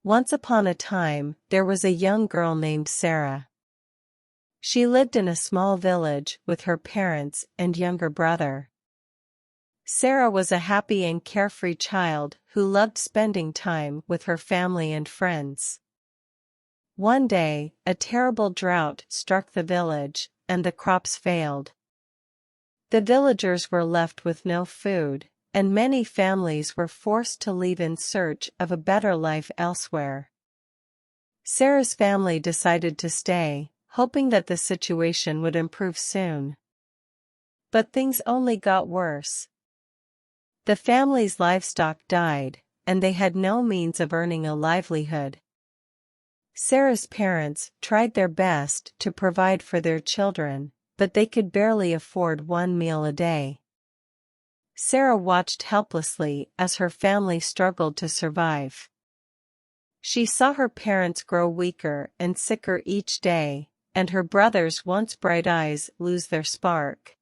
Once upon a time, there was a young girl named Sarah. She lived in a small village with her parents and younger brother. Sarah was a happy and carefree child who loved spending time with her family and friends. One day, a terrible drought struck the village, and the crops failed. The villagers were left with no food, and many families were forced to leave in search of a better life elsewhere. Sarah's family decided to stay, hoping that the situation would improve soon. But things only got worse. The family's livestock died, and they had no means of earning a livelihood. Sarah's parents tried their best to provide for their children, but they could barely afford one meal a day. Sarah watched helplessly as her family struggled to survive. She saw her parents grow weaker and sicker each day, and her brother's once bright eyes lose their spark.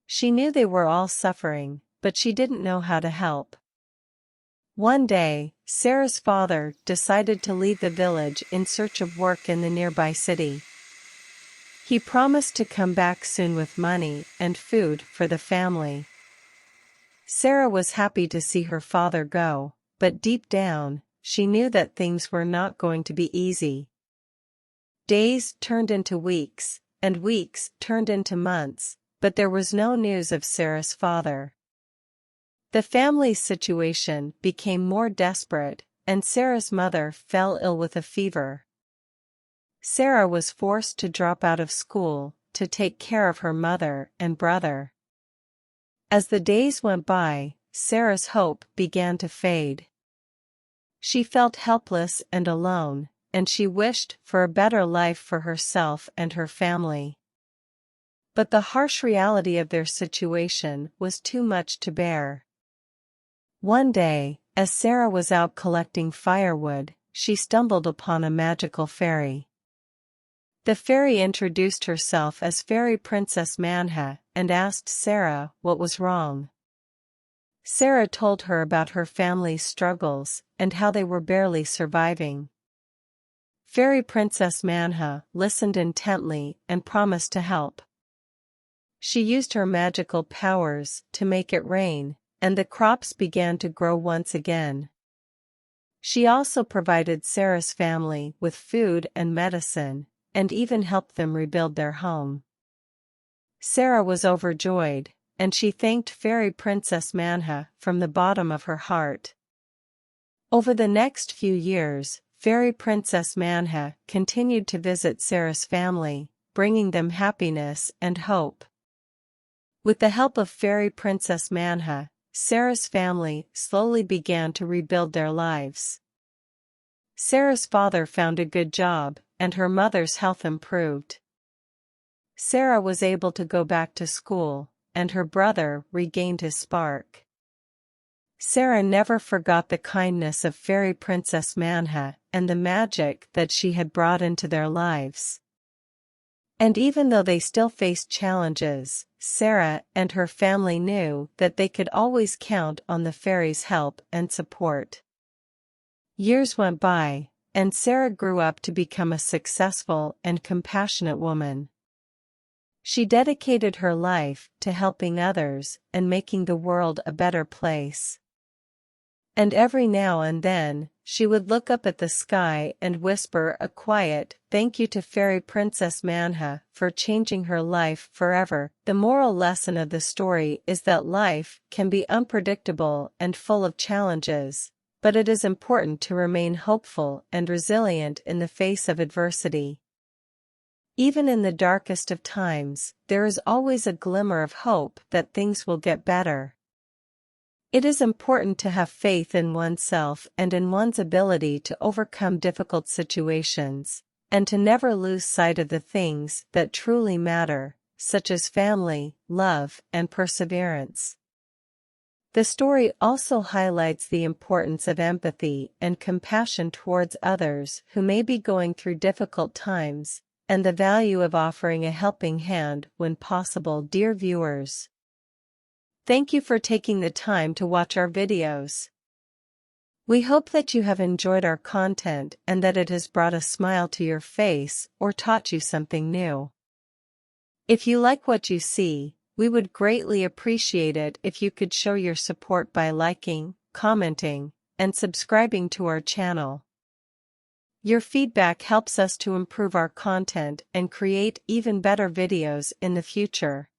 She knew they were all suffering, but she didn't know how to help. One day, Sarah's father decided to leave the village in search of work in the nearby city. He promised to come back soon with money and food for the family. Sarah was happy to see her father go, but deep down, she knew that things were not going to be easy. Days turned into weeks, and weeks turned into months, but there was no news of Sarah's father. The family's situation became more desperate, and Sarah's mother fell ill with a fever. Sarah was forced to drop out of school to take care of her mother and brother. As the days went by, Sarah's hope began to fade. She felt helpless and alone, and she wished for a better life for herself and her family. But the harsh reality of their situation was too much to bear. One day, as Sarah was out collecting firewood, she stumbled upon a magical fairy. The fairy introduced herself as Fairy Princess MANHA and asked Sarah what was wrong. Sarah told her about her family's struggles and how they were barely surviving. Fairy Princess MANHA listened intently and promised to help. She used her magical powers to make it rain, and the crops began to grow once again. She also provided Sarah's family with food and medicine, and even helped them rebuild their home. Sarah was overjoyed, and she thanked Fairy Princess MANHA from the bottom of her heart. Over the next few years, Fairy Princess MANHA continued to visit Sarah's family, bringing them happiness and hope. With the help of Fairy Princess MANHA, Sarah's family slowly began to rebuild their lives. Sarah's father found a good job, and her mother's health improved. Sarah was able to go back to school, and her brother regained his spark. Sarah never forgot the kindness of Fairy Princess MANHA and the magic that she had brought into their lives. And even though they still faced challenges, Sarah and her family knew that they could always count on the fairy's help and support. Years went by, and Sarah grew up to become a successful and compassionate woman. She dedicated her life to helping others and making the world a better place. And every now and then, she would look up at the sky and whisper a quiet thank you to Fairy Princess MANHA for changing her life forever. The moral lesson of the story is that life can be unpredictable and full of challenges, but it is important to remain hopeful and resilient in the face of adversity. Even in the darkest of times, there is always a glimmer of hope that things will get better. It is important to have faith in oneself and in one's ability to overcome difficult situations, and to never lose sight of the things that truly matter, such as family, love, and perseverance. The story also highlights the importance of empathy and compassion towards others who may be going through difficult times, and the value of offering a helping hand when possible. Dear viewers, thank you for taking the time to watch our videos. We hope that you have enjoyed our content and that it has brought a smile to your face or taught you something new. If you like what you see, we would greatly appreciate it if you could show your support by liking, commenting, and subscribing to our channel. Your feedback helps us to improve our content and create even better videos in the future.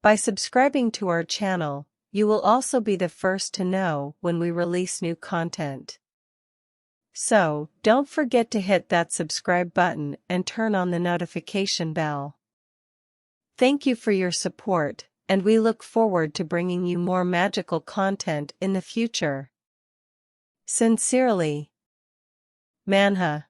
By subscribing to our channel, you will also be the first to know when we release new content. So, don't forget to hit that subscribe button and turn on the notification bell. Thank you for your support, and we look forward to bringing you more magical content in the future. Sincerely, MANHA.